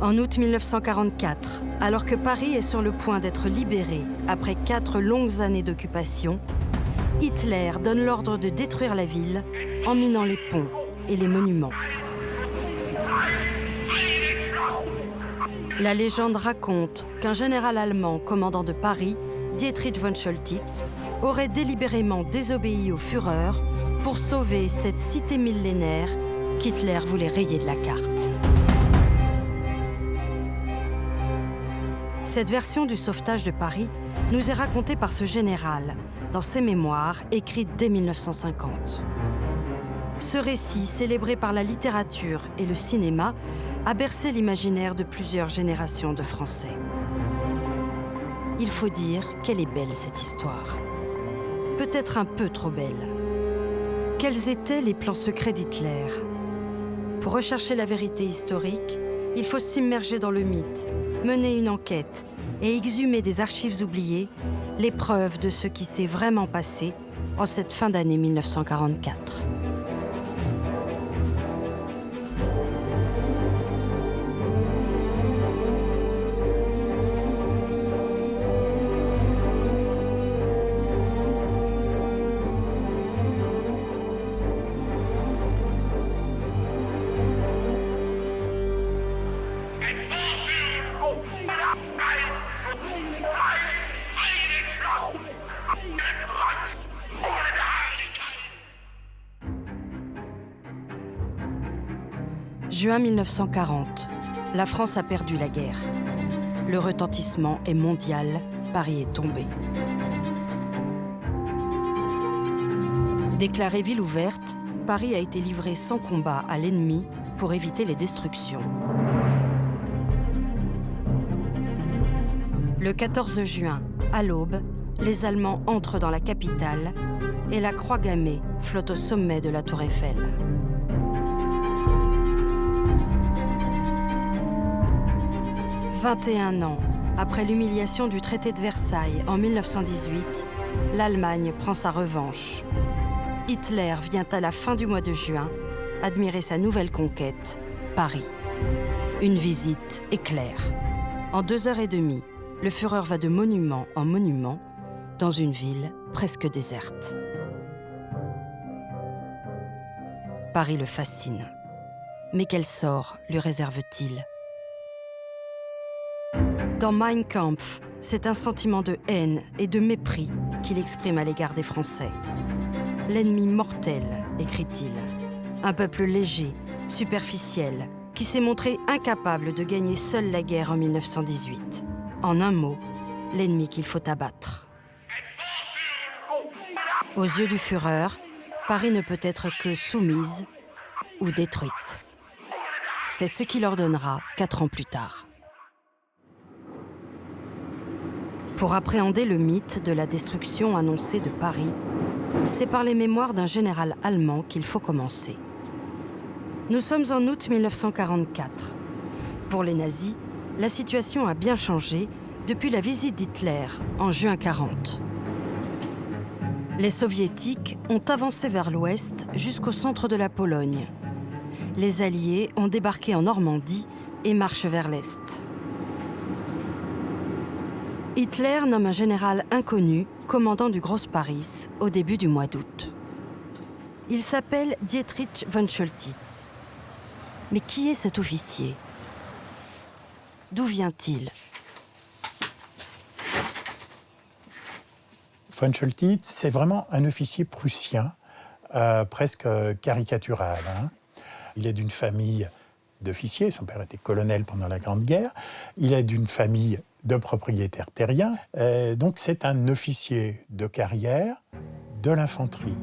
En août 1944, alors que Paris est sur le point d'être libéré après 4 longues années d'occupation, Hitler donne l'ordre de détruire la ville en minant les ponts et les monuments. La légende raconte qu'un général allemand commandant de Paris, Dietrich von Choltitz, aurait délibérément désobéi au Führer pour sauver cette cité millénaire qu'Hitler voulait rayer de la carte. Cette version du sauvetage de Paris nous est racontée par ce général dans ses mémoires écrites dès 1950. Ce récit, célébré par la littérature et le cinéma, a bercé l'imaginaire de plusieurs générations de Français. Il faut dire qu'elle est belle, cette histoire. Peut-être un peu trop belle. Quels étaient les plans secrets d'Hitler ? Pour rechercher la vérité historique, il faut s'immerger dans le mythe, mener une enquête et exhumer des archives oubliées les preuves de ce qui s'est vraiment passé en cette fin d'année 1944. Juin 1940, la France a perdu la guerre. Le retentissement est mondial, Paris est tombé. Déclarée ville ouverte, Paris a été livré sans combat à l'ennemi pour éviter les destructions. Le 14 juin, à l'aube, les Allemands entrent dans la capitale et la croix gammée flotte au sommet de la Tour Eiffel. « 21 ans après l'humiliation du traité de Versailles en 1918, l'Allemagne prend sa revanche. Hitler vient à la fin du mois de juin admirer sa nouvelle conquête, Paris. Une visite éclair. En 2h30, le Führer va de monument en monument dans une ville presque déserte. Paris le fascine. Mais quel sort lui réserve-t-il ? Dans Mein Kampf, c'est un sentiment de haine et de mépris qu'il exprime à l'égard des Français. L'ennemi mortel, écrit-il. Un peuple léger, superficiel, qui s'est montré incapable de gagner seul la guerre en 1918. En un mot, l'ennemi qu'il faut abattre. Aux yeux du Führer, Paris ne peut être que soumise ou détruite. C'est ce qu'il ordonnera 4 ans plus tard. Pour appréhender le mythe de la destruction annoncée de Paris, c'est par les mémoires d'un général allemand qu'il faut commencer. Nous sommes en août 1944. Pour les nazis, la situation a bien changé depuis la visite d'Hitler en juin 1940. Les soviétiques ont avancé vers l'ouest jusqu'au centre de la Pologne. Les Alliés ont débarqué en Normandie et marchent vers l'est. Hitler nomme un général inconnu, commandant du Großparis, au début du mois d'août. Il s'appelle Dietrich von Choltitz. Mais qui est cet officier ? D'où vient-il ? Von Choltitz, c'est vraiment un officier prussien, presque caricatural. Il est d'une famille d'officiers, son père était colonel pendant la Grande Guerre, il est d'une famille de propriétaires terriens, donc c'est un officier de carrière de l'infanterie.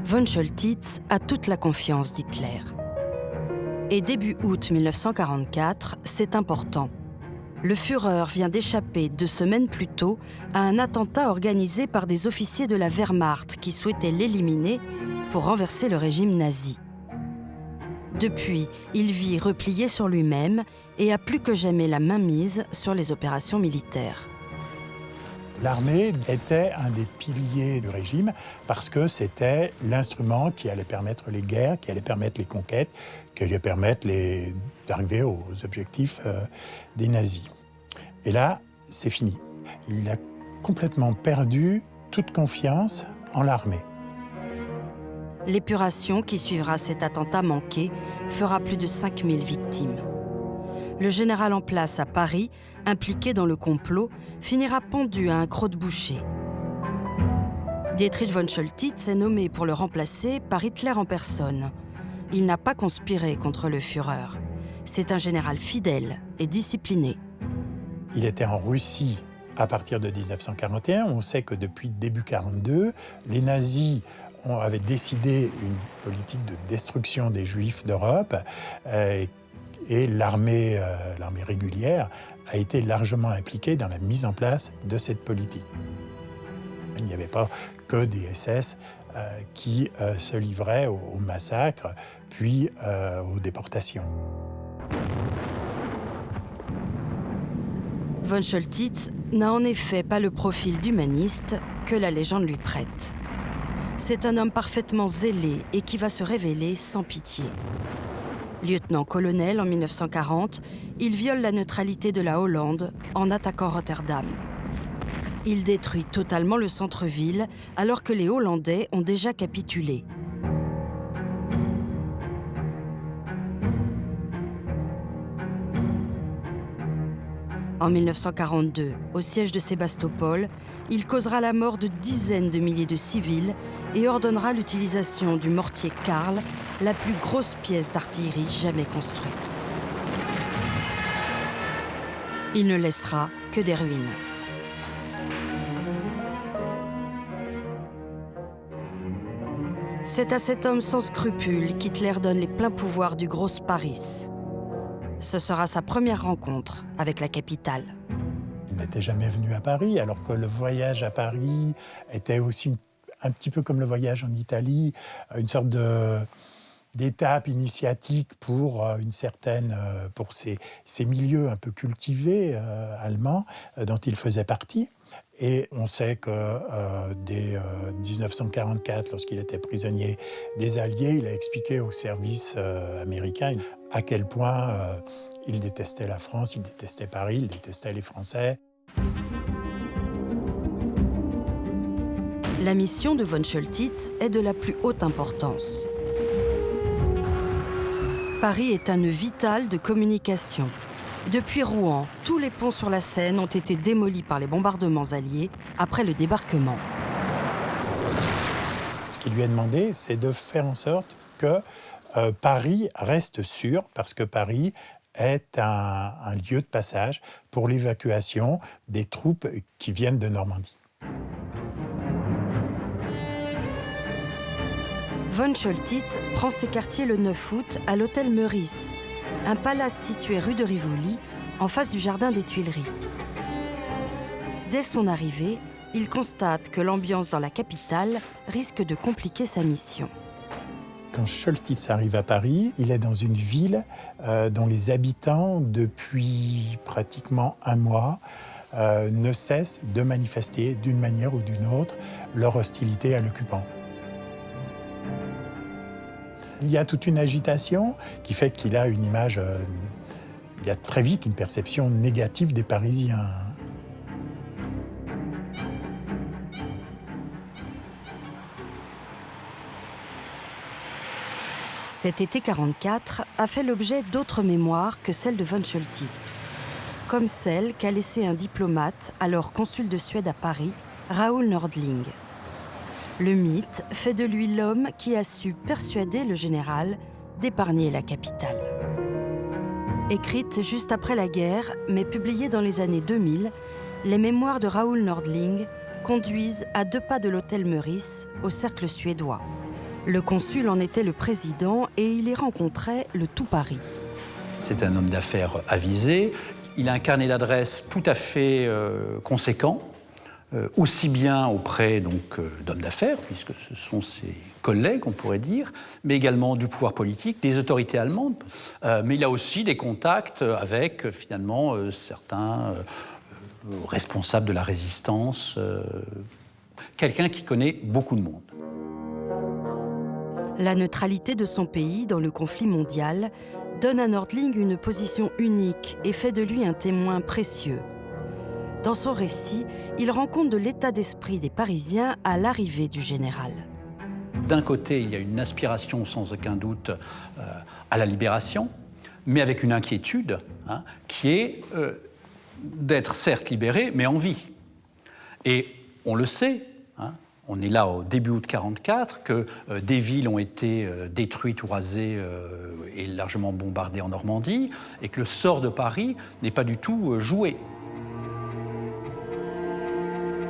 Von Choltitz a toute la confiance d'Hitler. Et début août 1944, c'est important. Le Führer vient d'échapper 2 semaines plus tôt à un attentat organisé par des officiers de la Wehrmacht qui souhaitaient l'éliminer pour renverser le régime nazi. Depuis, il vit replié sur lui-même et a plus que jamais la main mise sur les opérations militaires. L'armée était un des piliers du régime parce que c'était l'instrument qui allait permettre les guerres, qui allait permettre les conquêtes, qui allait permettre d'arriver aux objectifs des nazis. Et là, c'est fini. Il a complètement perdu toute confiance en l'armée. L'épuration qui suivra cet attentat manqué fera plus de 5000 victimes. Le général en place à Paris, impliqué dans le complot, finira pendu à un croc-de-boucher. Dietrich von Choltitz est nommé pour le remplacer par Hitler en personne. Il n'a pas conspiré contre le Führer. C'est un général fidèle et discipliné. Il était en Russie à partir de 1941. On sait que depuis début 1942, les nazis avaient décidé une politique de destruction des Juifs d'Europe. Et l'armée régulière a été largement impliquée dans la mise en place de cette politique. Il n'y avait pas que des SS qui se livraient aux massacres, puis aux déportations. Von Choltitz n'a en effet pas le profil d'humaniste que la légende lui prête. C'est un homme parfaitement zélé et qui va se révéler sans pitié. Lieutenant-colonel en 1940, il viole la neutralité de la Hollande en attaquant Rotterdam. Il détruit totalement le centre-ville alors que les Hollandais ont déjà capitulé. En 1942, au siège de Sébastopol, il causera la mort de dizaines de milliers de civils et ordonnera l'utilisation du mortier Karl, la plus grosse pièce d'artillerie jamais construite. Il ne laissera que des ruines. C'est à cet homme sans scrupules qu'Hitler donne les pleins pouvoirs du Grosse Paris. Ce sera sa première rencontre avec la capitale. Il n'était jamais venu à Paris, alors que le voyage à Paris était aussi un petit peu comme le voyage en Italie, une sorte d'étape initiatique pour pour ces milieux un peu cultivés allemands dont il faisait partie. Et on sait que dès 1944, lorsqu'il était prisonnier des Alliés, il a expliqué au service américain à quel point il détestait la France, il détestait Paris, il détestait les Français. La mission de von Choltitz est de la plus haute importance. Paris est un nœud vital de communication. Depuis Rouen, tous les ponts sur la Seine ont été démolis par les bombardements alliés après le débarquement. Ce qu'il lui a demandé, c'est de faire en sorte que Paris reste sûr, parce que Paris est un lieu de passage pour l'évacuation des troupes qui viennent de Normandie. Von Choltitz prend ses quartiers le 9 août à l'hôtel Meurice, un palace situé rue de Rivoli, en face du jardin des Tuileries. Dès son arrivée, il constate que l'ambiance dans la capitale risque de compliquer sa mission. Quand Choltitz arrive à Paris, il est dans une ville dont les habitants, depuis pratiquement un mois, ne cessent de manifester d'une manière ou d'une autre leur hostilité à l'occupant. Il y a toute une agitation qui fait qu'il a une image, il a très vite une perception négative des Parisiens. Cet été 1944 a fait l'objet d'autres mémoires que celle de von Choltitz, comme celle qu'a laissée un diplomate, alors consul de Suède à Paris, Raoul Nordling. Le mythe fait de lui l'homme qui a su persuader le général d'épargner la capitale. Écrite juste après la guerre, mais publiée dans les années 2000, les mémoires de Raoul Nordling conduisent à 2 pas de l'hôtel Meurice, au cercle suédois. Le consul en était le président et il y rencontrait le tout Paris. C'est un homme d'affaires avisé. Il a un carnet d'adresses tout à fait conséquent, aussi bien auprès d'hommes d'affaires, puisque ce sont ses collègues, on pourrait dire, mais également du pouvoir politique, des autorités allemandes. Mais il a aussi des contacts avec, finalement, certains responsable de la résistance, quelqu'un qui connaît beaucoup de monde. La neutralité de son pays dans le conflit mondial donne à Nordling une position unique et fait de lui un témoin précieux. Dans son récit, il rend compte de l'état d'esprit des Parisiens à l'arrivée du général. D'un côté, il y a une aspiration sans aucun doute à la libération, mais avec une inquiétude qui est d'être certes libéré, mais en vie. Et on le sait, on est là au début août 1944, que des villes ont été détruites ou rasées et largement bombardées en Normandie, et que le sort de Paris n'est pas du tout joué.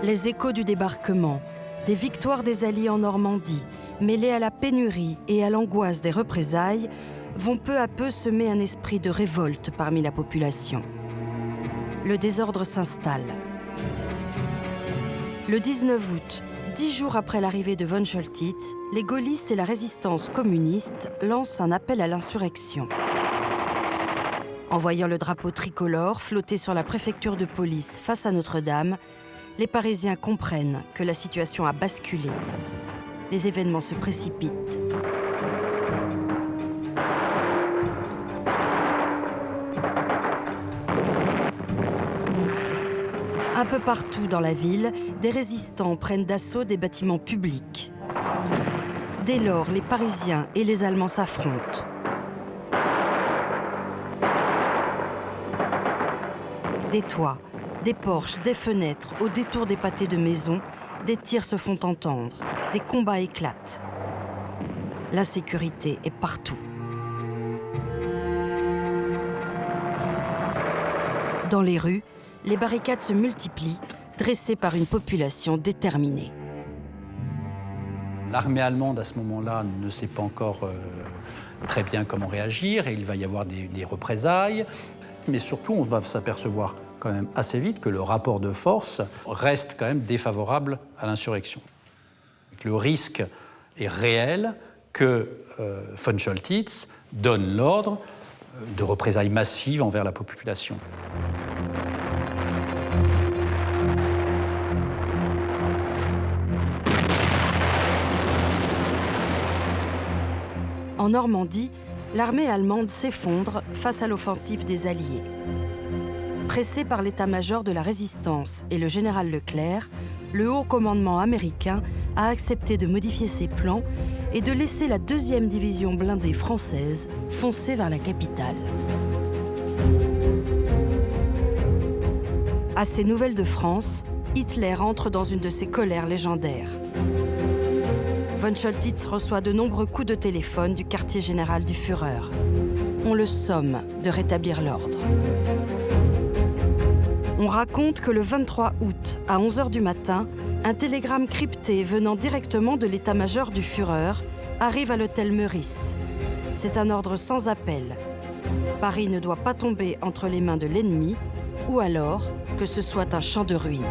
Les échos du débarquement, des victoires des Alliés en Normandie, mêlés à la pénurie et à l'angoisse des représailles, vont peu à peu semer un esprit de révolte parmi la population. Le désordre s'installe. Le 19 août, 10 jours après l'arrivée de von Choltitz, les gaullistes et la résistance communiste lancent un appel à l'insurrection. En voyant le drapeau tricolore flotter sur la préfecture de police face à Notre-Dame, les Parisiens comprennent que la situation a basculé. Les événements se précipitent. Un peu partout dans la ville, des résistants prennent d'assaut des bâtiments publics. Dès lors, les Parisiens et les Allemands s'affrontent. Des toits, des porches, des fenêtres, au détour des pâtés de maisons, des tirs se font entendre, des combats éclatent. L'insécurité est partout. Dans les rues, les barricades se multiplient, dressées par une population déterminée. L'armée allemande, à ce moment-là, ne sait pas encore très bien comment réagir, et il va y avoir des représailles. Mais surtout, on va s'apercevoir quand même assez vite que le rapport de force reste quand même défavorable à l'insurrection. Le risque est réel que von Choltitz donne l'ordre de représailles massives envers la population. En Normandie, l'armée allemande s'effondre face à l'offensive des Alliés. Pressé par l'état-major de la résistance et le général Leclerc, le haut commandement américain a accepté de modifier ses plans et de laisser la 2e division blindée française foncer vers la capitale. À ces nouvelles de France, Hitler entre dans une de ses colères légendaires. Von Choltitz reçoit de nombreux coups de téléphone du quartier général du Führer. On le somme de rétablir l'ordre. On raconte que le 23 août, à 11h du matin, un télégramme crypté venant directement de l'état-major du Führer arrive à l'hôtel Meurice. C'est un ordre sans appel. Paris ne doit pas tomber entre les mains de l'ennemi, ou alors que ce soit un champ de ruines.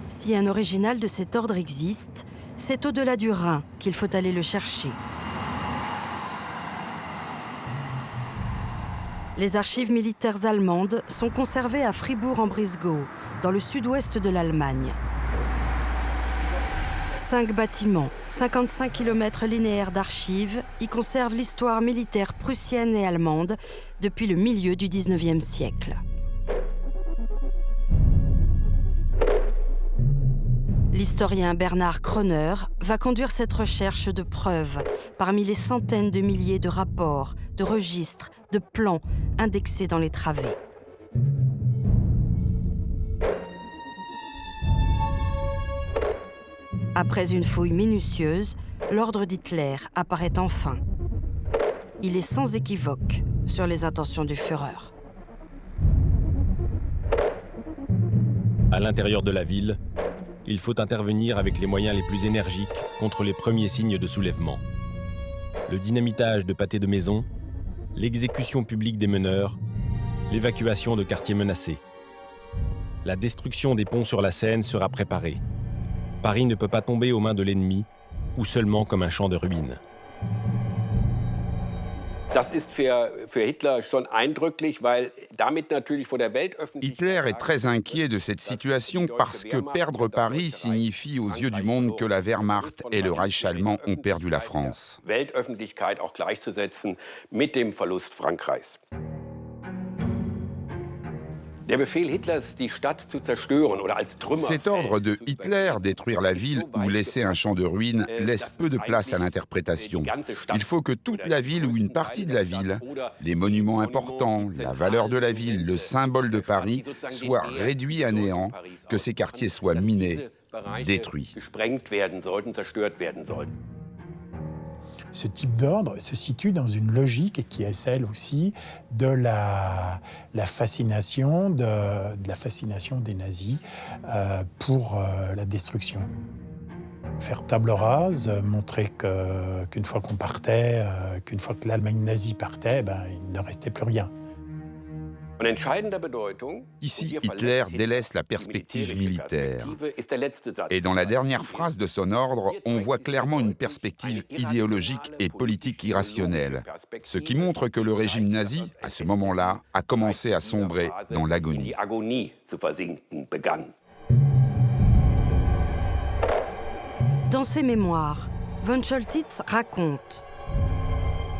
Si un original de cet ordre existe, c'est au-delà du Rhin qu'il faut aller le chercher. Les archives militaires allemandes sont conservées à Fribourg-en-Brisgau, dans le sud-ouest de l'Allemagne. 5 bâtiments, 55 km linéaires d'archives y conservent l'histoire militaire prussienne et allemande depuis le milieu du XIXe siècle. L'historien Bernard Kroner va conduire cette recherche de preuves parmi les centaines de milliers de rapports, de registres, de plans indexés dans les travées. Après une fouille minutieuse, l'ordre d'Hitler apparaît enfin. Il est sans équivoque sur les intentions du Führer. À l'intérieur de la ville, il faut intervenir avec les moyens les plus énergiques contre les premiers signes de soulèvement. Le dynamitage de pâtés de maison, l'exécution publique des meneurs, l'évacuation de quartiers menacés. La destruction des ponts sur la Seine sera préparée. Paris ne peut pas tomber aux mains de l'ennemi, ou seulement comme un champ de ruines. Hitler est très inquiet de cette situation parce que perdre Paris signifie aux yeux du monde que la Wehrmacht et le Reich allemand ont perdu la France. Cet ordre de Hitler, détruire la ville ou laisser un champ de ruines, laisse peu de place à l'interprétation. Il faut que toute la ville ou une partie de la ville, les monuments importants, la valeur de la ville, le symbole de Paris, soient réduits à néant, que ces quartiers soient minés, détruits. Ce type d'ordre se situe dans une logique qui est celle aussi de la fascination, de la fascination des nazis pour la destruction. Faire table rase, montrer qu'une fois qu'on partait, qu'une fois que l'Allemagne nazie partait, il ne restait plus rien. Ici, Hitler délaisse la perspective militaire. Et dans la dernière phrase de son ordre, on voit clairement une perspective idéologique et politique irrationnelle, ce qui montre que le régime nazi, à ce moment-là, a commencé à sombrer dans l'agonie. Dans ses mémoires, von Choltitz raconte: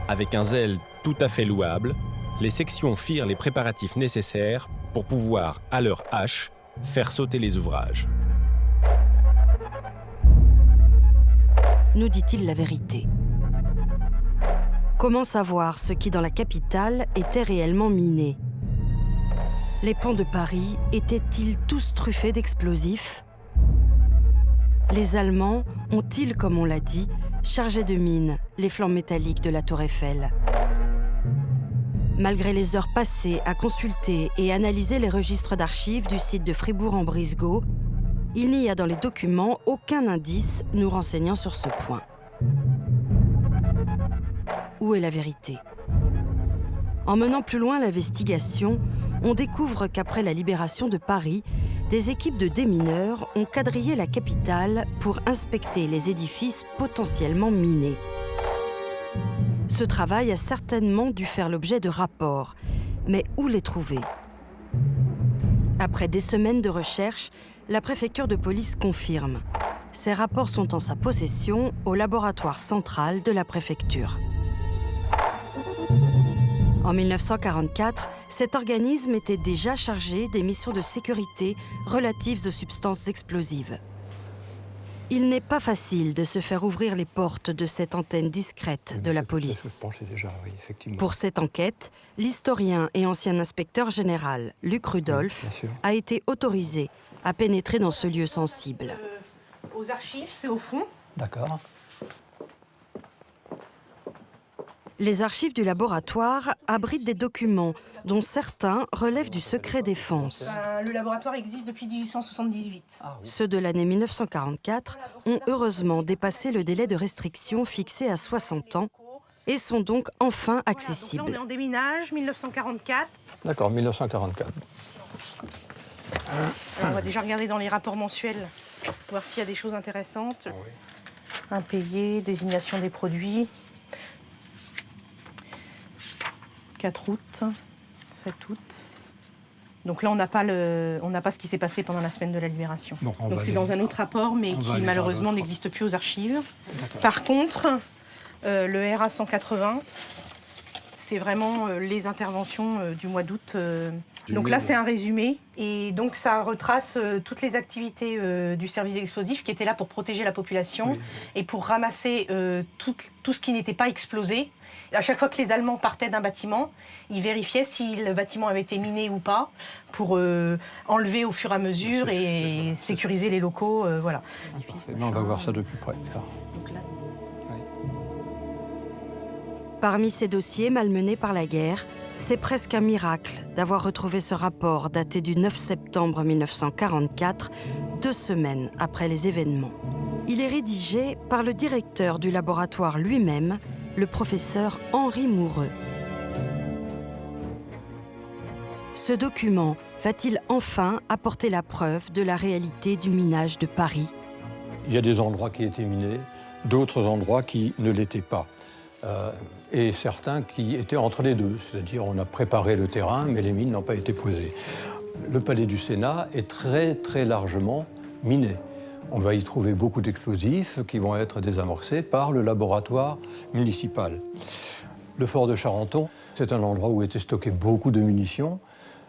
Avec un zèle tout à fait louable, les sections firent les préparatifs nécessaires pour pouvoir, à leur hache, faire sauter les ouvrages. Nous dit-il la vérité. Comment savoir ce qui, dans la capitale, était réellement miné? Les ponts de Paris étaient-ils tous truffés d'explosifs? Les Allemands ont-ils, comme on l'a dit, chargé de mines les flancs métalliques de la Tour Eiffel? Malgré les heures passées à consulter et analyser les registres d'archives du site de Fribourg-en-Brisgau, il n'y a dans les documents aucun indice nous renseignant sur ce point. Où est la vérité? En menant plus loin l'investigation, on découvre qu'après la libération de Paris, des équipes de démineurs ont quadrillé la capitale pour inspecter les édifices potentiellement minés. Ce travail a certainement dû faire l'objet de rapports, mais où les trouver? Après des semaines de recherche, la préfecture de police confirme. Ces rapports sont en sa possession au laboratoire central de la préfecture. En 1944, cet organisme était déjà chargé des missions de sécurité relatives aux substances explosives. Il n'est pas facile de se faire ouvrir les portes de cette antenne discrète de la police. Pour cette enquête, l'historien et ancien inspecteur général Luc Rudolph a été autorisé à pénétrer dans ce lieu sensible. Aux archives, c'est au fond. D'accord. Les archives du laboratoire abritent des documents dont certains relèvent du secret défense. Le laboratoire existe depuis 1878. Ceux de l'année 1944 ont heureusement dépassé le délai de restriction fixé à 60 ans et sont donc enfin accessibles. Voilà, donc là, on est en déminage, 1944. D'accord, 1944. Alors, on va déjà regarder dans les rapports mensuels, voir s'il y a des choses intéressantes. Impayés, désignation des produits. 4 août, 7 août. Donc là, on n'a pas ce qui s'est passé pendant la semaine de la Libération. Donc c'est dans un autre rapport, mais qui malheureusement n'existe plus aux archives. Par contre, le RA 180, c'est vraiment les interventions du mois d'août. Donc là, c'est un résumé. Et donc, ça retrace toutes les activités du service explosif qui étaient là pour protéger la population et pour ramasser tout ce qui n'était pas explosé. À chaque fois que les Allemands partaient d'un bâtiment, ils vérifiaient si le bâtiment avait été miné ou pas pour enlever au fur et à mesure et sécuriser les locaux. Voilà. On va voir ça de plus près. Donc là, Parmi ces dossiers malmenés par la guerre, c'est presque un miracle d'avoir retrouvé ce rapport daté du 9 septembre 1944, 2 semaines après les événements. Il est rédigé par le directeur du laboratoire lui-même, le professeur Henri Moureux. Ce document va-t-il enfin apporter la preuve de la réalité du minage de Paris? Il y a des endroits qui étaient minés, d'autres endroits qui ne l'étaient pas. et certains qui étaient entre les deux, c'est-à-dire on a préparé le terrain, mais les mines n'ont pas été posées. Le palais du Sénat est très largement miné. On va y trouver beaucoup d'explosifs qui vont être désamorcés par le laboratoire municipal. Le fort de Charenton, c'est un endroit où étaient stockées beaucoup de munitions.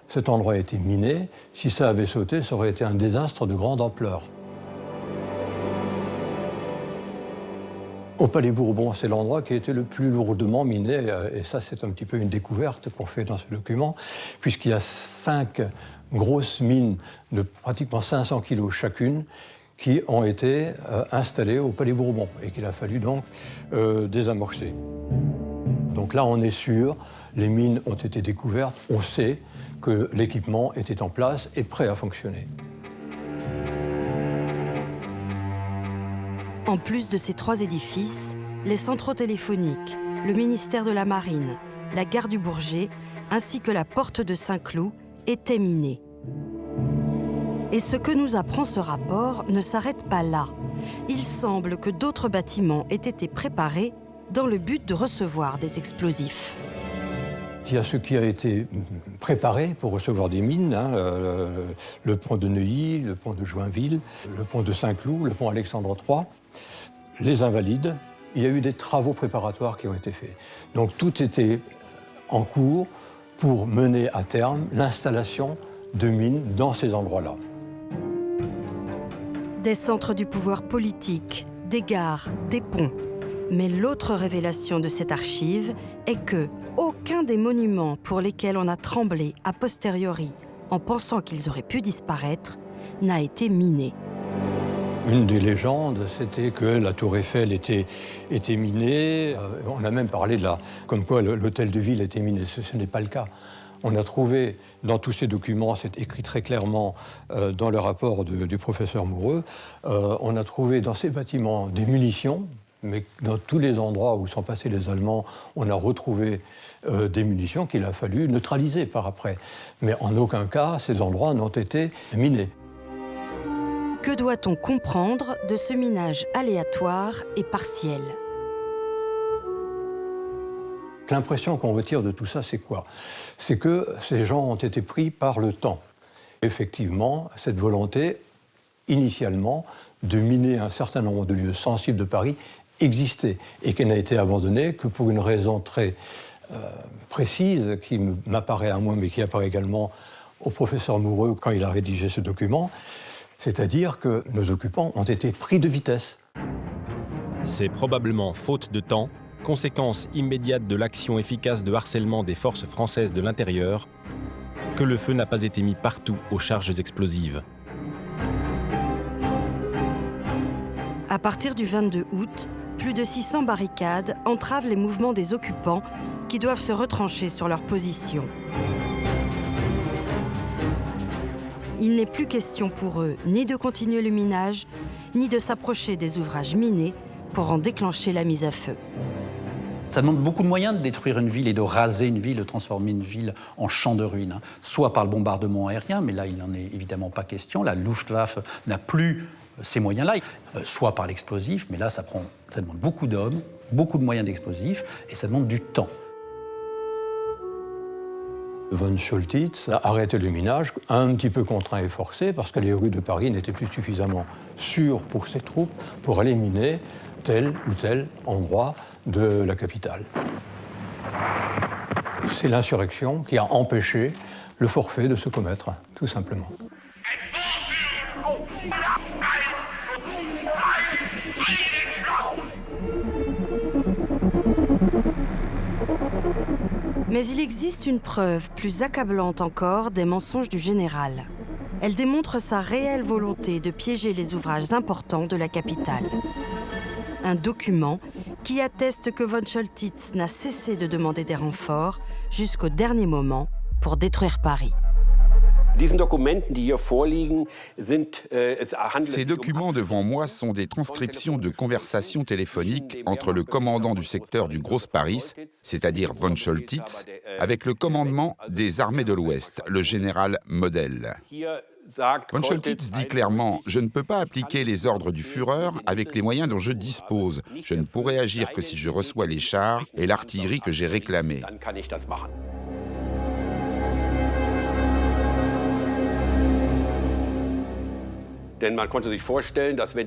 Cet endroit a été miné. Si ça avait sauté, ça aurait été un désastre de grande ampleur. Au Palais Bourbon, c'est l'endroit qui a été le plus lourdement miné, et ça c'est un petit peu une découverte qu'on fait dans ce document, puisqu'il y a 5 grosses mines de pratiquement 500 kilos chacune qui ont été installées au Palais Bourbon et qu'il a fallu donc désamorcer. Donc là on est sûr, les mines ont été découvertes, on sait que l'équipement était en place et prêt à fonctionner. En plus de ces 3 édifices, les centraux téléphoniques, le ministère de la Marine, la gare du Bourget, ainsi que la porte de Saint-Cloud étaient minés. Et ce que nous apprend ce rapport ne s'arrête pas là. Il semble que d'autres bâtiments aient été préparés dans le but de recevoir des explosifs. Il y a ce qui a été préparé pour recevoir des mines, le pont de Neuilly, le pont de Joinville, le pont de Saint-Cloud, le pont Alexandre III, les Invalides. Il y a eu des travaux préparatoires qui ont été faits. Donc tout était en cours pour mener à terme l'installation de mines dans ces endroits-là. Des centres du pouvoir politique, des gares, des ponts. Mais l'autre révélation de cette archive est que aucun des monuments pour lesquels on a tremblé a posteriori en pensant qu'ils auraient pu disparaître n'a été miné. Une des légendes, c'était que la tour Eiffel était minée. On a même parlé comme quoi l'hôtel de ville était miné. Ce n'est pas le cas. On a trouvé dans tous ces documents, c'est écrit très clairement dans le rapport du professeur Moureux, on a trouvé dans ces bâtiments des munitions, mais dans tous les endroits où sont passés les Allemands, on a retrouvé des munitions qu'il a fallu neutraliser par après. Mais en aucun cas, ces endroits n'ont été minés. Que doit-on comprendre de ce minage aléatoire et partiel ? L'impression qu'on retire de tout ça, c'est quoi ? C'est que ces gens ont été pris par le temps. Effectivement, cette volonté, initialement, de miner un certain nombre de lieux sensibles de Paris existait et qu'elle n'a été abandonnée que pour une raison très précise qui m'apparaît à moi, mais qui apparaît également au professeur Moureux quand il a rédigé ce document, c'est-à-dire que nos occupants ont été pris de vitesse. C'est probablement faute de temps, conséquence immédiate de l'action efficace de harcèlement des forces françaises de l'intérieur, que le feu n'a pas été mis partout aux charges explosives. À partir du 22 août, plus de 600 barricades entravent les mouvements des occupants qui doivent se retrancher sur leur position. Il n'est plus question pour eux ni de continuer le minage, ni de s'approcher des ouvrages minés pour en déclencher la mise à feu. Ça demande beaucoup de moyens de détruire une ville et de raser une ville, de transformer une ville en champ de ruines. Soit par le bombardement aérien, mais là il n'en est évidemment pas question. La Luftwaffe n'a plus ces moyens-là. Soit par l'explosif, mais là ça demande beaucoup d'hommes, beaucoup de moyens d'explosifs, et ça demande du temps. Von Choltitz a arrêté le minage, un petit peu contraint et forcé, parce que les rues de Paris n'étaient plus suffisamment sûres pour ses troupes pour aller miner tel ou tel endroit de la capitale. C'est l'insurrection qui a empêché le forfait de se commettre, tout simplement. Mais il existe une preuve plus accablante encore des mensonges du général. Elle démontre sa réelle volonté de piéger les ouvrages importants de la capitale. Un document qui atteste que von Choltitz n'a cessé de demander des renforts jusqu'au dernier moment pour détruire Paris. Ces documents devant moi sont des transcriptions de conversations téléphoniques entre le commandant du secteur du Groß Paris, c'est-à-dire von Choltitz, avec le commandement des armées de l'Ouest, le général Model. Von Choltitz dit clairement « Je ne peux pas appliquer les ordres du Führer avec les moyens dont je dispose. Je ne pourrai agir que si je reçois les chars et l'artillerie que j'ai réclamés. »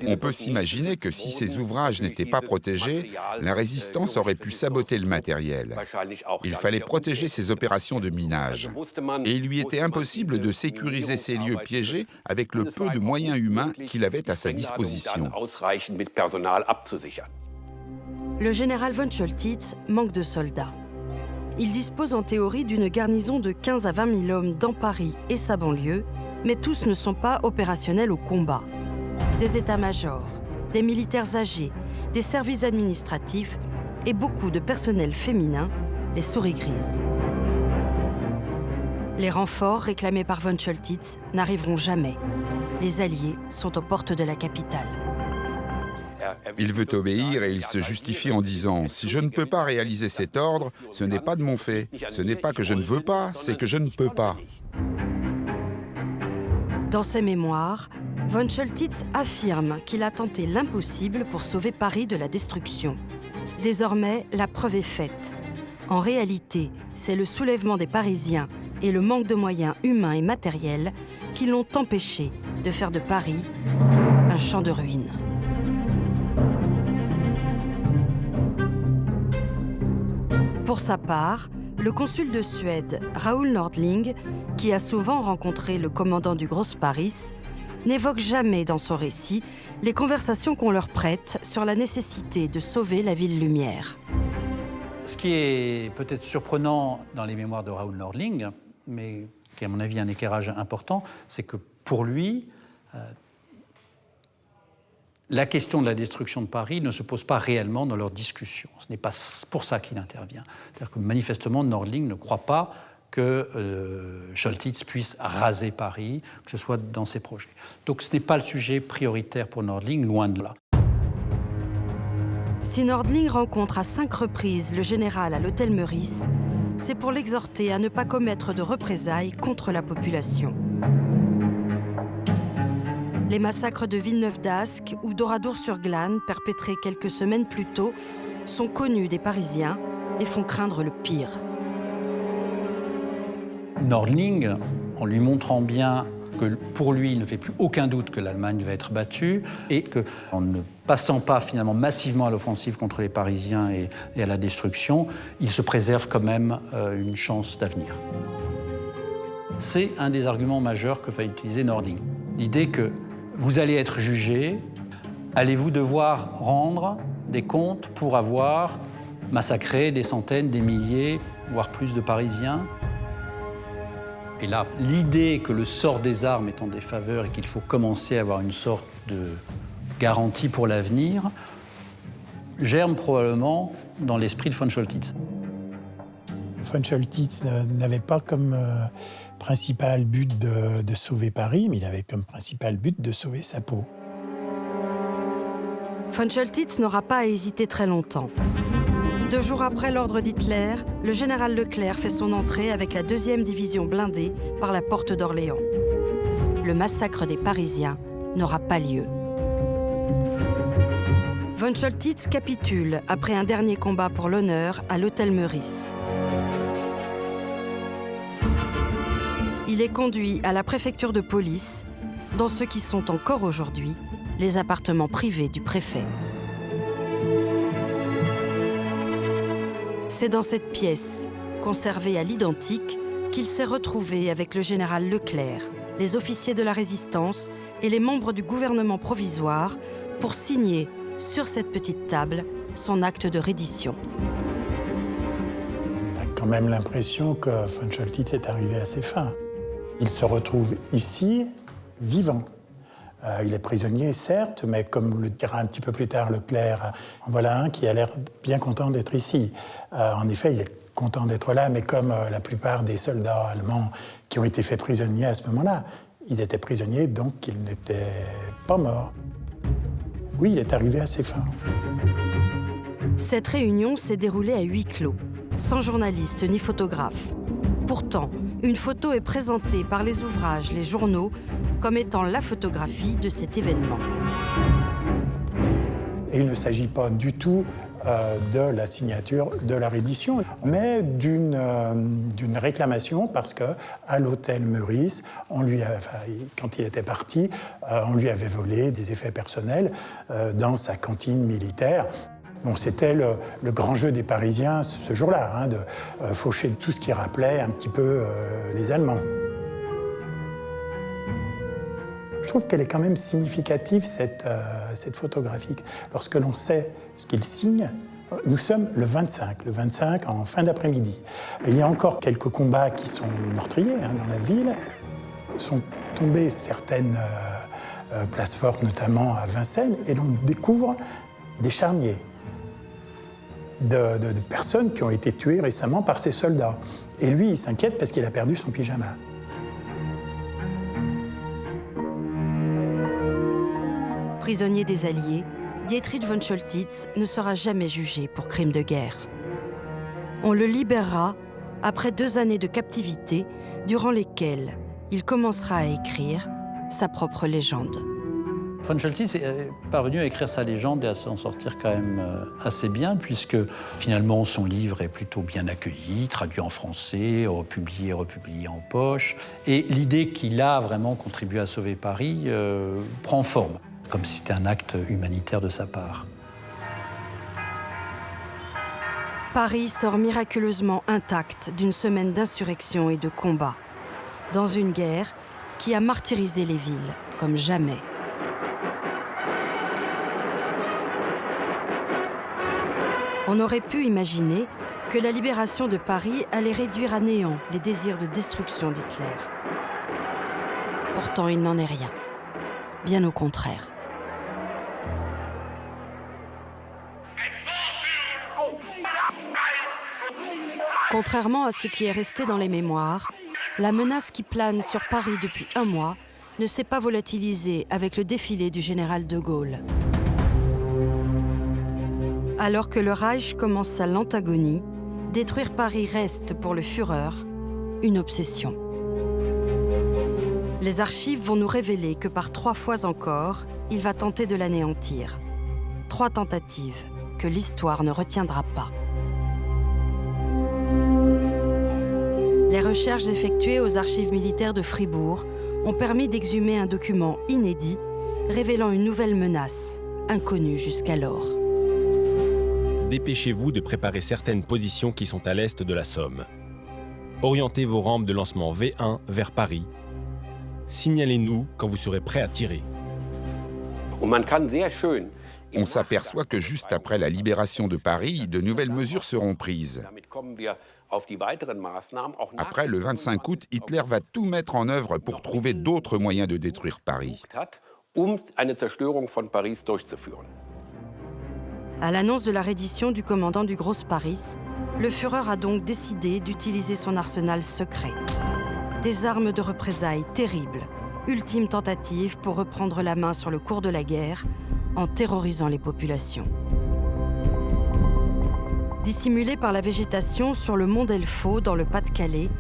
On peut s'imaginer que si ces ouvrages n'étaient pas protégés, la résistance aurait pu saboter le matériel. Il fallait protéger ces opérations de minage. Et il lui était impossible de sécuriser ces lieux piégés avec le peu de moyens humains qu'il avait à sa disposition. Le général von Choltitz manque de soldats. Il dispose en théorie d'une garnison de 15 à 20 000 hommes dans Paris et sa banlieue, mais tous ne sont pas opérationnels au combat. Des états-majors, des militaires âgés, des services administratifs et beaucoup de personnel féminin, les souris grises. Les renforts réclamés par von Choltitz n'arriveront jamais. Les Alliés sont aux portes de la capitale. Il veut obéir et il se justifie en disant « Si je ne peux pas réaliser cet ordre, ce n'est pas de mon fait. Ce n'est pas que je ne veux pas, c'est que je ne peux pas. » Dans ses mémoires, von Choltitz affirme qu'il a tenté l'impossible pour sauver Paris de la destruction. Désormais, la preuve est faite. En réalité, c'est le soulèvement des Parisiens et le manque de moyens humains et matériels qui l'ont empêché de faire de Paris un champ de ruines. Pour sa part, le consul de Suède, Raoul Nordling, qui a souvent rencontré le commandant du Grosse Paris, n'évoque jamais dans son récit les conversations qu'on leur prête sur la nécessité de sauver la ville lumière. Ce qui est peut-être surprenant dans les mémoires de Raoul Nordling, mais qui est à mon avis un éclairage important, c'est que pour lui, la question de la destruction de Paris ne se pose pas réellement dans leur discussion. Ce n'est pas pour ça qu'il intervient. C'est-à-dire que manifestement, Nordling ne croit pas que Choltitz puisse raser Paris, que ce soit dans ses projets. Donc ce n'est pas le sujet prioritaire pour Nordling, loin de là. Si Nordling rencontre à 5 reprises le général à l'hôtel Meurice, c'est pour l'exhorter à ne pas commettre de représailles contre la population. Les massacres de Villeneuve-d'Ascq ou d'Oradour-sur-Glane, perpétrés quelques semaines plus tôt, sont connus des Parisiens et font craindre le pire. Nordling, en lui montrant bien que pour lui, il ne fait plus aucun doute que l'Allemagne va être battue et qu'en ne passant pas finalement massivement à l'offensive contre les Parisiens et à la destruction, il se préserve quand même une chance d'avenir. C'est un des arguments majeurs que va utiliser Nordling. L'idée que vous allez être jugé, allez-vous devoir rendre des comptes pour avoir massacré des centaines, des milliers, voire plus de Parisiens? Et là, l'idée que le sort des armes est en défaveur et qu'il faut commencer à avoir une sorte de garantie pour l'avenir germe probablement dans l'esprit de von Choltitz. Von Choltitz n'avait pas comme principal but de sauver Paris, mais il avait comme principal but de sauver sa peau. Von Choltitz n'aura pas à hésiter très longtemps. 2 jours après l'ordre d'Hitler, le général Leclerc fait son entrée avec la 2e division blindée par la porte d'Orléans. Le massacre des Parisiens n'aura pas lieu. Von Choltitz capitule après un dernier combat pour l'honneur à l'hôtel Meurice. Il est conduit à la préfecture de police, dans ce qui sont encore aujourd'hui les appartements privés du préfet. C'est dans cette pièce, conservée à l'identique, qu'il s'est retrouvé avec le général Leclerc, les officiers de la Résistance et les membres du gouvernement provisoire pour signer sur cette petite table son acte de reddition. On a quand même l'impression que von Choltitz est arrivé à ses fins. Il se retrouve ici, vivant. Il est prisonnier, certes, mais comme le dira un petit peu plus tard Leclerc, en voilà un qui a l'air bien content d'être ici. En effet, il est content d'être là, mais comme la plupart des soldats allemands qui ont été faits prisonniers à ce moment-là, ils étaient prisonniers, donc ils n'étaient pas morts. Oui, il est arrivé à ses fins. Cette réunion s'est déroulée à huis clos, sans journalistes ni photographes. Pourtant, une photo est présentée par les ouvrages, les journaux, comme étant la photographie de cet événement. Et il ne s'agit pas du tout de la signature de la reddition, mais d'une réclamation parce qu'à l'hôtel Meurice, quand il était parti, on lui avait volé des effets personnels dans sa cantine militaire. Bon, c'était le grand jeu des Parisiens ce jour-là, de faucher tout ce qui rappelait un petit peu les Allemands. Je trouve qu'elle est quand même significative, cette photographie. Lorsque l'on sait ce qu'il signe, nous sommes le 25 en fin d'après-midi. Il y a encore quelques combats qui sont meurtriers dans la ville. Sont tombées certaines places fortes, notamment à Vincennes, et l'on découvre des charniers de personnes qui ont été tuées récemment par ces soldats. Et lui, il s'inquiète parce qu'il a perdu son pyjama. Prisonnier des Alliés, Dietrich von Choltitz ne sera jamais jugé pour crime de guerre. On le libérera après 2 années de captivité, durant lesquelles il commencera à écrire sa propre légende. Von Choltitz est parvenu à écrire sa légende et à s'en sortir quand même assez bien, puisque finalement son livre est plutôt bien accueilli, traduit en français, republié en poche. Et l'idée qu'il a vraiment contribué à sauver Paris prend forme, comme si c'était un acte humanitaire de sa part. Paris sort miraculeusement intact d'une semaine d'insurrection et de combats, dans une guerre qui a martyrisé les villes comme jamais. On aurait pu imaginer que la libération de Paris allait réduire à néant les désirs de destruction d'Hitler. Pourtant, il n'en est rien. Bien au contraire. Contrairement à ce qui est resté dans les mémoires, la menace qui plane sur Paris depuis 1 mois ne s'est pas volatilisée avec le défilé du général de Gaulle. Alors que le Reich commence sa lente agonie, détruire Paris reste pour le Führer une obsession. Les archives vont nous révéler que par 3 fois encore, il va tenter de l'anéantir. 3 tentatives que l'histoire ne retiendra pas. Les recherches effectuées aux archives militaires de Fribourg ont permis d'exhumer un document inédit révélant une nouvelle menace, inconnue jusqu'alors. Dépêchez-vous de préparer certaines positions qui sont à l'est de la Somme. Orientez vos rampes de lancement V1 vers Paris. Signalez-nous quand vous serez prêt à tirer. On s'aperçoit que juste après la libération de Paris, de nouvelles mesures seront prises. Après le 25 août, Hitler va tout mettre en œuvre pour trouver d'autres moyens de détruire Paris. À l'annonce de la reddition du commandant du Grosse Paris, le Führer a donc décidé d'utiliser son arsenal secret. Des armes de représailles terribles, ultime tentative pour reprendre la main sur le cours de la guerre en terrorisant les populations. Dissimulé par la végétation sur le mont Delfaux dans le Pas-de-Calais,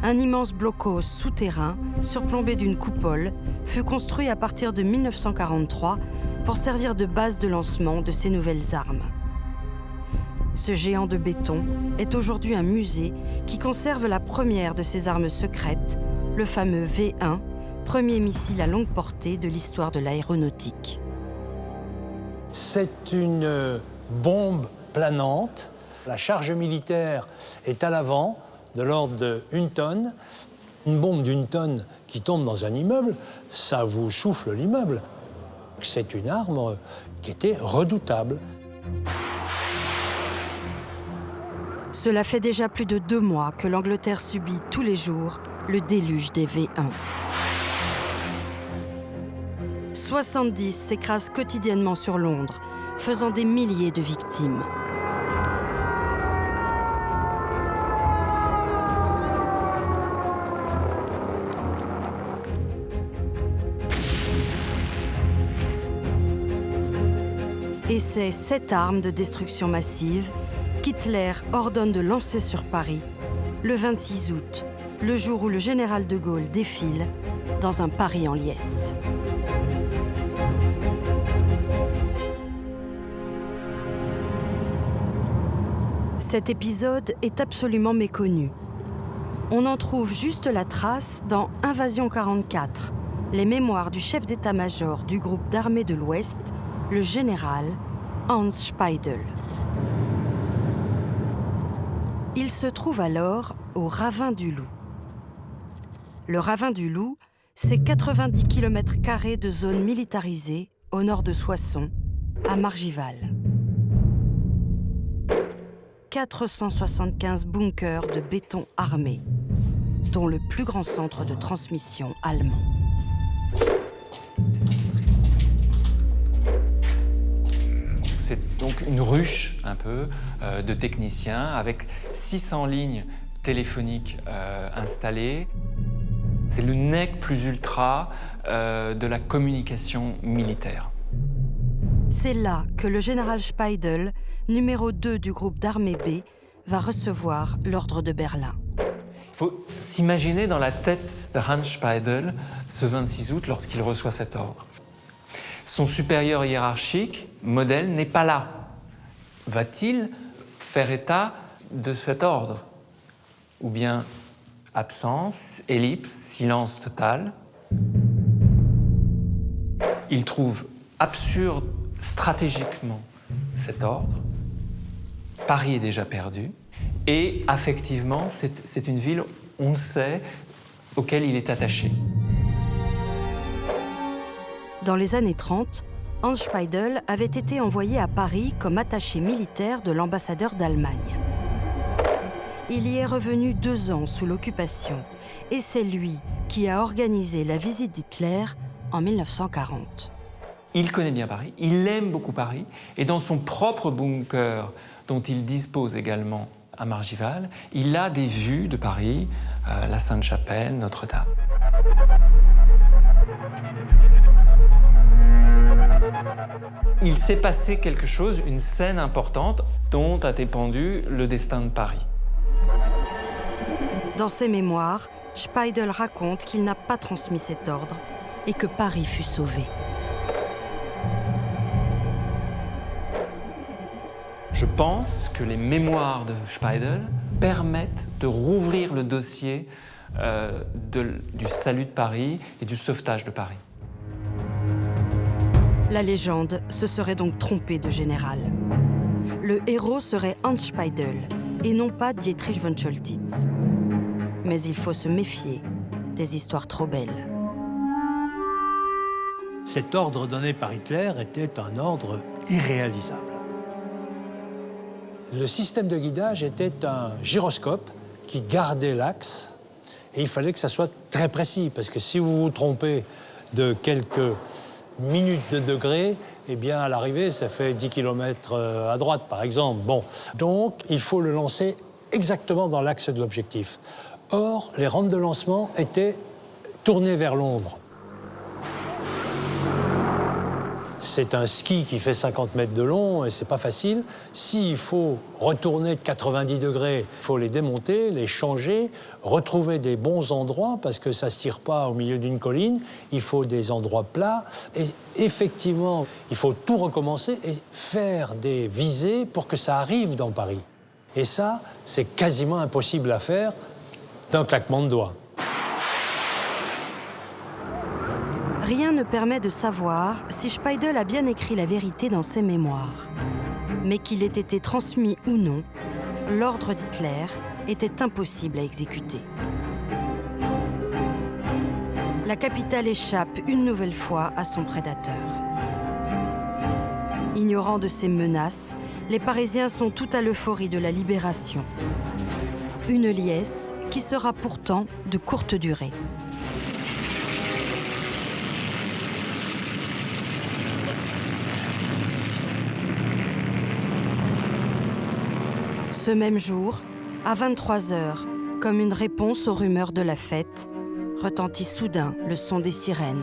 un immense blocos souterrain, surplombé d'une coupole, fut construit à partir de 1943 pour servir de base de lancement de ces nouvelles armes. Ce géant de béton est aujourd'hui un musée qui conserve la première de ces armes secrètes, le fameux V1, premier missile à longue portée de l'histoire de l'aéronautique. C'est une bombe planante. La charge militaire est à l'avant, de l'ordre de 1 tonne. Une bombe d'1 tonne qui tombe dans un immeuble, ça vous souffle l'immeuble. C'est une arme qui était redoutable. Cela fait déjà plus de 2 mois que l'Angleterre subit tous les jours le déluge des V1. 70 s'écrasent quotidiennement sur Londres, faisant des milliers de victimes. Et c'est cette arme de destruction massive qu'Hitler ordonne de lancer sur Paris le 26 août, le jour où le général de Gaulle défile dans un Paris en liesse. Cet épisode est absolument méconnu. On en trouve juste la trace dans Invasion 44, les mémoires du chef d'état-major du groupe d'armée de l'Ouest, le général Hans Speidel. Il se trouve alors au ravin du Loup. Le ravin du Loup, c'est 90 km² de zone militarisée au nord de Soissons, à Margival. 475 bunkers de béton armé, dont le plus grand centre de transmission allemand. C'est donc une ruche, un peu, de techniciens, avec 600 lignes téléphoniques installées. C'est le nec plus ultra de la communication militaire. C'est là que le général Speidel, numéro 2 du groupe d'armée B, va recevoir l'ordre de Berlin. Il faut s'imaginer dans la tête de Hans Speidel ce 26 août lorsqu'il reçoit cet ordre. Son supérieur hiérarchique, Model, n'est pas là. Va-t-il faire état de cet ordre? Ou bien absence, ellipse, silence total? Il trouve absurde stratégiquement cet ordre. Paris est déjà perdu. Et affectivement, c'est une ville, on le sait, auquel il est attaché. Dans les années 30, Hans Speidel avait été envoyé à Paris comme attaché militaire de l'ambassadeur d'Allemagne. Il y est revenu 2 ans sous l'occupation, et c'est lui qui a organisé la visite d'Hitler en 1940. Il connaît bien Paris, il aime beaucoup Paris, et dans son propre bunker, dont il dispose également à Margival, il a des vues de Paris, la Sainte-Chapelle, Notre-Dame. Il s'est passé quelque chose, une scène importante, dont a dépendu le destin de Paris. Dans ses mémoires, Speidel raconte qu'il n'a pas transmis cet ordre et que Paris fut sauvé. Je pense que les mémoires de Speidel permettent de rouvrir le dossier du salut de Paris et du sauvetage de Paris. La légende se serait donc trompée de général. Le héros serait Hans Speidel et non pas Dietrich von Choltitz. Mais il faut se méfier des histoires trop belles. Cet ordre donné par Hitler était un ordre irréalisable. Le système de guidage était un gyroscope qui gardait l'axe et il fallait que ça soit très précis parce que si vous vous trompez de quelques minutes de degré, eh bien à l'arrivée ça fait 10 km à droite par exemple. Bon, donc il faut le lancer exactement dans l'axe de l'objectif. Or, les rampes de lancement étaient tournées vers Londres. C'est un ski qui fait 50 mètres de long et c'est pas facile. S'il faut retourner de 90 degrés, il faut les démonter, les changer, retrouver des bons endroits parce que ça se tire pas au milieu d'une colline. Il faut des endroits plats et effectivement, il faut tout recommencer et faire des visées pour que ça arrive dans Paris. Et ça, c'est quasiment impossible à faire d'un claquement de doigts. Rien ne permet de savoir si Speidel a bien écrit la vérité dans ses mémoires. Mais qu'il ait été transmis ou non, l'ordre d'Hitler était impossible à exécuter. La capitale échappe une nouvelle fois à son prédateur. Ignorant de ces menaces, les Parisiens sont tout à l'euphorie de la libération. Une liesse qui sera pourtant de courte durée. Ce même jour, à 23h, comme une réponse aux rumeurs de la fête, retentit soudain le son des sirènes.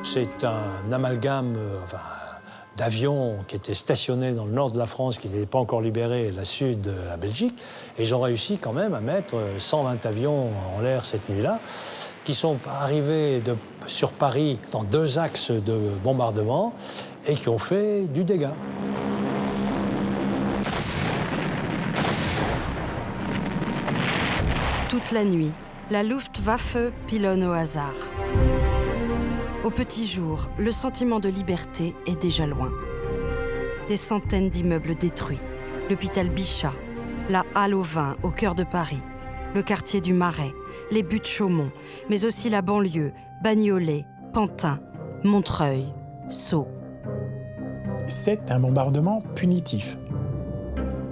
C'est un amalgame d'avions qui étaient stationnés dans le nord de la France, qui n'étaient pas encore libérés, et la sud de la Belgique. Et ils ont réussi quand même à mettre 120 avions en l'air cette nuit-là, qui sont arrivés sur Paris dans 2 axes de bombardement et qui ont fait du dégât. Toute la nuit, la Luftwaffe pilonne au hasard. Au petit jour, le sentiment de liberté est déjà loin. Des centaines d'immeubles détruits, l'hôpital Bichat, la Halle au Vin au cœur de Paris, le quartier du Marais, les buttes Chaumont, mais aussi la banlieue, Bagnolet, Pantin, Montreuil, Sceaux. C'est un bombardement punitif.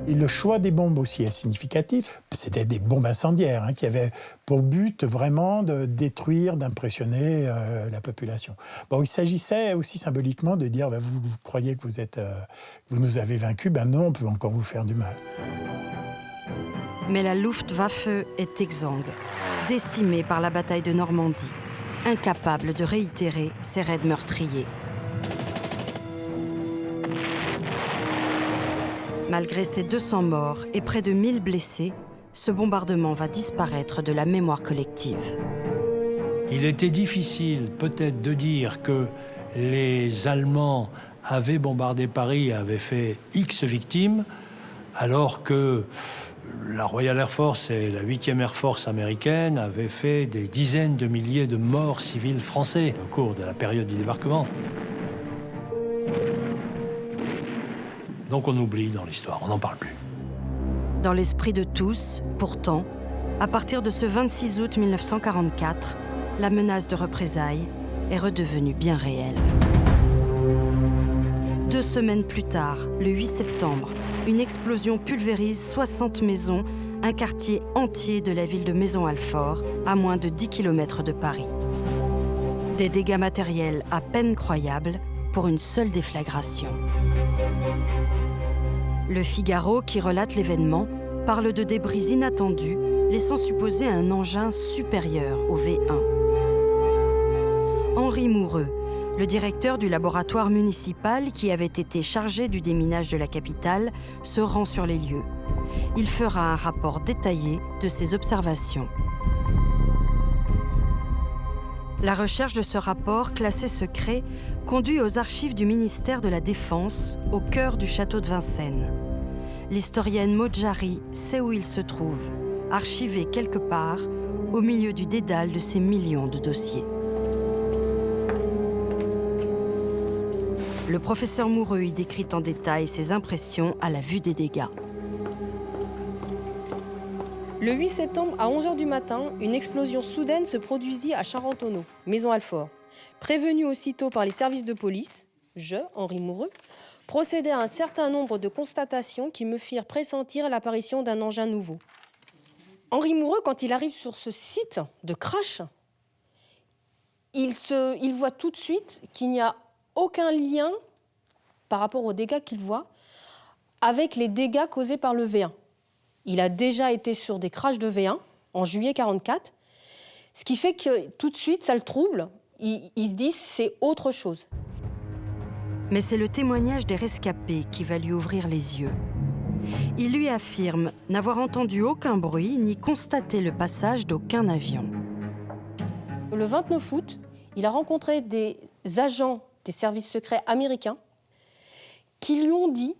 Et le choix des bombes aussi est significatif. C'était des bombes incendiaires qui avaient pour but vraiment de détruire, d'impressionner la population. Bon, il s'agissait aussi symboliquement de dire vous croyez que vous nous avez vaincus, non, on peut encore vous faire du mal. Mais la Luftwaffe est exsangue, décimée par la bataille de Normandie, incapable de réitérer ses raids meurtriers. Malgré ses 200 morts et près de 1000 blessés, ce bombardement va disparaître de la mémoire collective. Il était difficile peut-être de dire que les Allemands avaient bombardé Paris, avaient fait X victimes, alors que la Royal Air Force et la 8e Air Force américaine avaient fait des dizaines de milliers de morts civils français au cours de la période du débarquement. Donc on oublie dans l'histoire, on n'en parle plus. Dans l'esprit de tous, pourtant, à partir de ce 26 août 1944, la menace de représailles est redevenue bien réelle. 2 semaines plus tard, le 8 septembre, une explosion pulvérise 60 maisons, un quartier entier de la ville de Maisons-Alfort, à moins de 10 km de Paris. Des dégâts matériels à peine croyables pour une seule déflagration. Le Figaro, qui relate l'événement, parle de débris inattendus, laissant supposer un engin supérieur au V1. Henri Moureux, le directeur du laboratoire municipal qui avait été chargé du déminage de la capitale, se rend sur les lieux. Il fera un rapport détaillé de ses observations. La recherche de ce rapport, classé secret, conduit aux archives du ministère de la Défense, au cœur du château de Vincennes. L'historienne Maud Jarry sait où il se trouve, archivé quelque part, au milieu du dédale de ces millions de dossiers. Le professeur Moureux y décrit en détail ses impressions à la vue des dégâts. Le 8 septembre, à 11h du matin, une explosion soudaine se produisit à Charentonneau, Maisons-Alfort. Prévenu aussitôt par les services de police, Henri Moureux, procédai à un certain nombre de constatations qui me firent pressentir l'apparition d'un engin nouveau. Henri Moureux, quand il arrive sur ce site de crash, il voit tout de suite qu'il n'y a aucun lien par rapport aux dégâts qu'il voit avec les dégâts causés par le V1. Il a déjà été sur des crashs de V1 en juillet 1944, ce qui fait que tout de suite, ça le trouble. Il se dit c'est autre chose. Mais c'est le témoignage des rescapés qui va lui ouvrir les yeux. Il lui affirme n'avoir entendu aucun bruit ni constaté le passage d'aucun avion. Le 29 août, il a rencontré des agents des services secrets américains qui lui ont dit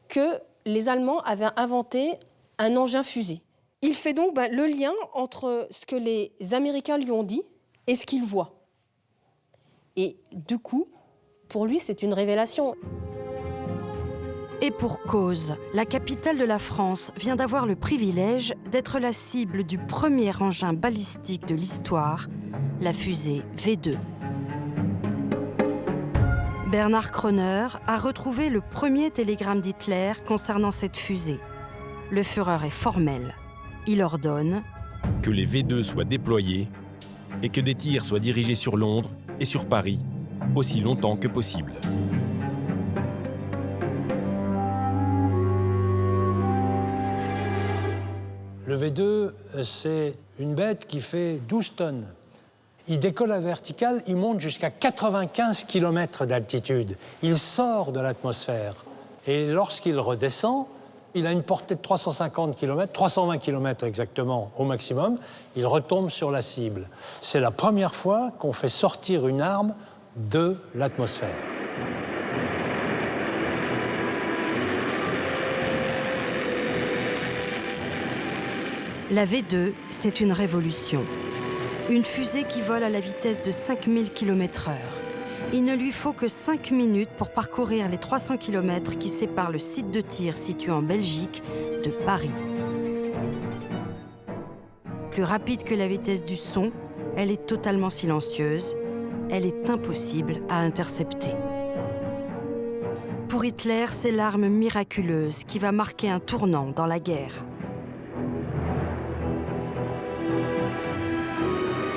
que les Allemands avaient inventé un engin fusée. Il fait donc le lien entre ce que les Américains lui ont dit et ce qu'il voit. Et du coup, pour lui, c'est une révélation. Et pour cause, la capitale de la France vient d'avoir le privilège d'être la cible du premier engin balistique de l'histoire, la fusée V2. Bernard Kroner a retrouvé le premier télégramme d'Hitler concernant cette fusée. Le Führer est formel. Il ordonne que les V2 soient déployés et que des tirs soient dirigés sur Londres et sur Paris aussi longtemps que possible. Le V2, c'est une bête qui fait 12 tonnes. il décolle à verticale, il monte jusqu'à 95 km d'altitude. Il sort de l'atmosphère. Et lorsqu'il redescend, il a une portée de 350 km, 320 km exactement au maximum. Il retombe sur la cible. C'est la première fois qu'on fait sortir une arme de l'atmosphère. La V2, c'est une révolution. Une fusée qui vole à la vitesse de 5000 km/h. Il ne lui faut que 5 minutes pour parcourir les 300 km qui séparent le site de tir situé en Belgique de Paris. Plus rapide que la vitesse du son, elle est totalement silencieuse. Elle est impossible à intercepter. Pour Hitler, c'est l'arme miraculeuse qui va marquer un tournant dans la guerre.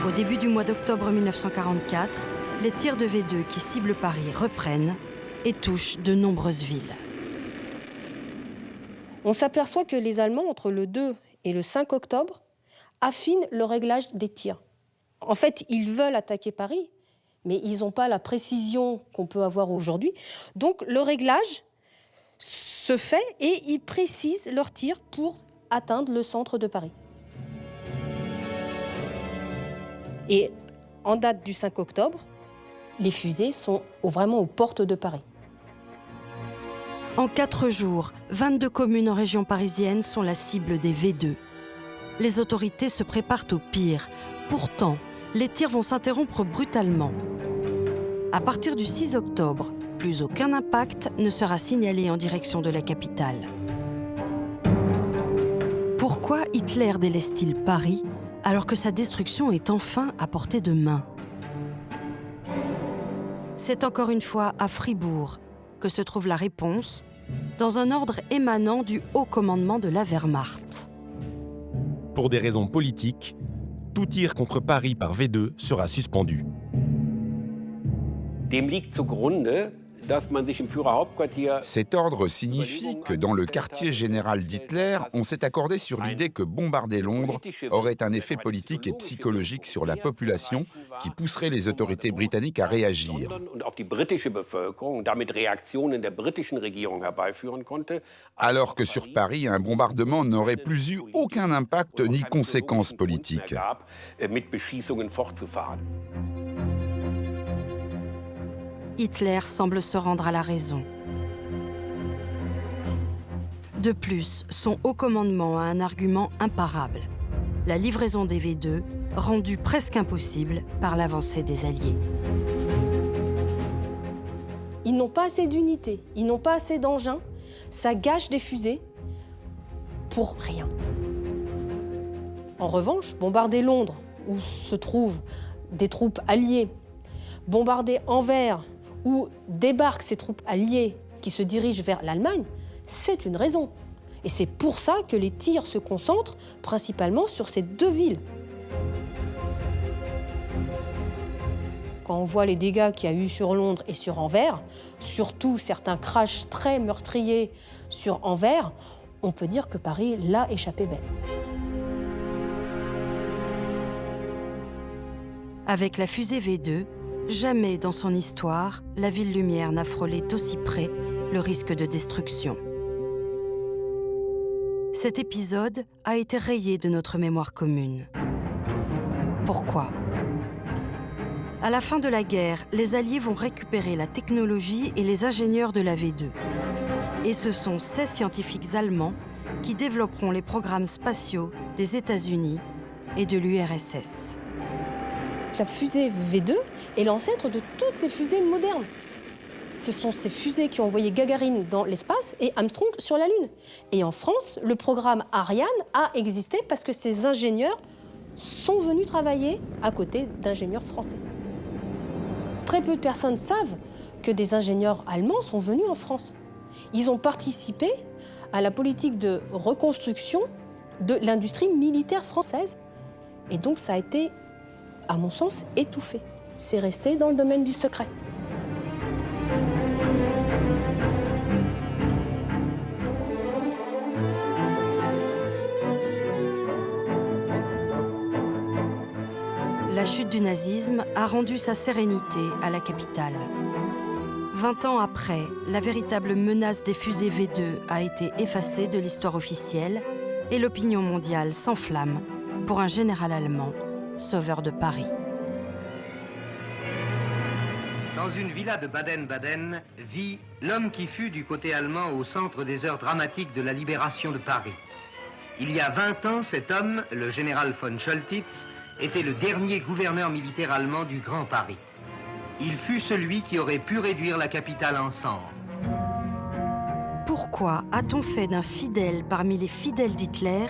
Au début du mois d'octobre 1944, les tirs de V2 qui ciblent Paris reprennent et touchent de nombreuses villes. On s'aperçoit que les Allemands, entre le 2 et le 5 octobre, affinent le réglage des tirs. En fait, ils veulent attaquer Paris, mais ils n'ont pas la précision qu'on peut avoir aujourd'hui. Donc le réglage se fait et ils précisent leurs tirs pour atteindre le centre de Paris. Et en date du 5 octobre, les fusées sont vraiment aux portes de Paris. En 4 jours, 22 communes en région parisienne sont la cible des V2. Les autorités se préparent au pire. Pourtant, les tirs vont s'interrompre brutalement. À partir du 6 octobre, plus aucun impact ne sera signalé en direction de la capitale. Pourquoi Hitler délaisse-t-il Paris alors que sa destruction est enfin à portée de main? C'est encore une fois à Fribourg que se trouve la réponse, dans un ordre émanant du haut commandement de la Wehrmacht. Pour des raisons politiques, tout tir contre Paris par V2 sera suspendu. Dem liegt zugrunde, dass man sich im Führerhauptquartier... Cet ordre signifie que dans le quartier général d'Hitler, on s'est accordé sur l'idée que bombarder Londres aurait un effet politique et psychologique sur la population qui pousserait les autorités britanniques à réagir. Alors que sur Paris, un bombardement n'aurait plus eu aucun impact ni conséquence politique. Hitler semble se rendre à la raison. De plus, son haut commandement a un argument imparable. La livraison des V2, rendue presque impossible par l'avancée des Alliés. Ils n'ont pas assez d'unités, ils n'ont pas assez d'engins, ça gâche des fusées pour rien. En revanche, bombarder Londres, où se trouvent des troupes alliées, bombarder Anvers, où débarquent ces troupes alliées qui se dirigent vers l'Allemagne, c'est une raison. Et c'est pour ça que les tirs se concentrent principalement sur ces deux villes. Quand on voit les dégâts qu'il y a eu sur Londres et sur Anvers, surtout certains crashs très meurtriers sur Anvers, on peut dire que Paris l'a échappé belle. Avec la fusée V2, jamais dans son histoire, la ville lumière n'a frôlé d'aussi près le risque de destruction. Cet épisode a été rayé de notre mémoire commune. Pourquoi ? À la fin de la guerre, les Alliés vont récupérer la technologie et les ingénieurs de la V2. Et ce sont ces scientifiques allemands qui développeront les programmes spatiaux des États-Unis et de l'URSS. La fusée V2 est l'ancêtre de toutes les fusées modernes. Ce sont ces fusées qui ont envoyé Gagarine dans l'espace et Armstrong sur la Lune. Et en France, le programme Ariane a existé parce que ces ingénieurs sont venus travailler à côté d'ingénieurs français. Très peu de personnes savent que des ingénieurs allemands sont venus en France. Ils ont participé à la politique de reconstruction de l'industrie militaire française. Et donc ça a été, à mon sens, étouffé. C'est resté dans le domaine du secret. La chute du nazisme a rendu sa sérénité à la capitale. 20 ans après, la véritable menace des fusées V2 a été effacée de l'histoire officielle et l'opinion mondiale s'enflamme pour un général allemand, sauveur de Paris. Dans une villa de Baden-Baden vit l'homme qui fut du côté allemand au centre des heures dramatiques de la libération de Paris. Il y a 20 ans, cet homme, le général von Choltitz, était le dernier gouverneur militaire allemand du Grand Paris. Il fut celui qui aurait pu réduire la capitale en cendres. Pourquoi a-t-on fait d'un fidèle parmi les fidèles d'Hitler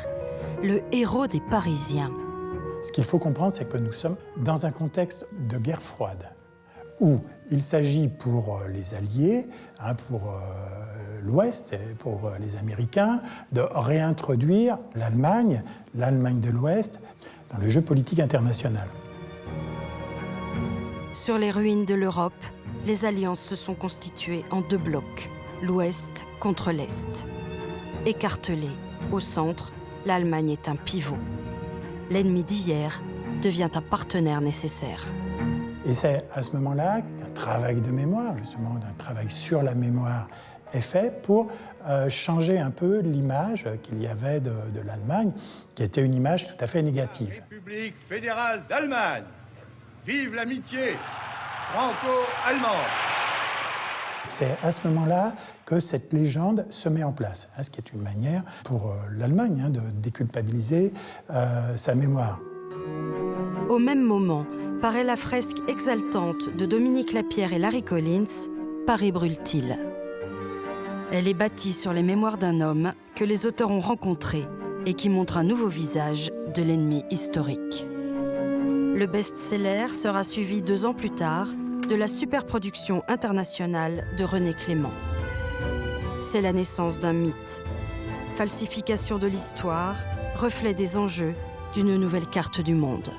le héros des Parisiens? Ce qu'il faut comprendre, c'est que nous sommes dans un contexte de guerre froide, où il s'agit pour les Alliés, pour l'Ouest et pour les Américains, de réintroduire l'Allemagne de l'Ouest, dans le jeu politique international. Sur les ruines de l'Europe, les alliances se sont constituées en deux blocs, l'Ouest contre l'Est. Écartelée, au centre, l'Allemagne est un pivot. L'ennemi d'hier devient un partenaire nécessaire. Et c'est à ce moment-là qu'un travail de mémoire, justement, un travail sur la mémoire, est fait pour changer un peu l'image qu'il y avait de l'Allemagne, qui était une image tout à fait négative. République fédérale d'Allemagne, vive l'amitié franco-allemande. C'est à ce moment-là que cette légende se met en place, ce qui est une manière pour l'Allemagne de déculpabiliser sa mémoire. Au même moment, paraît la fresque exaltante de Dominique Lapierre et Larry Collins, « Paris brûle-t-il ». Elle est bâtie sur les mémoires d'un homme que les auteurs ont rencontré et qui montre un nouveau visage de l'ennemi historique. Le best-seller sera suivi 2 ans plus tard de la superproduction internationale de René Clément. C'est la naissance d'un mythe. Falsification de l'histoire, reflet des enjeux d'une nouvelle carte du monde.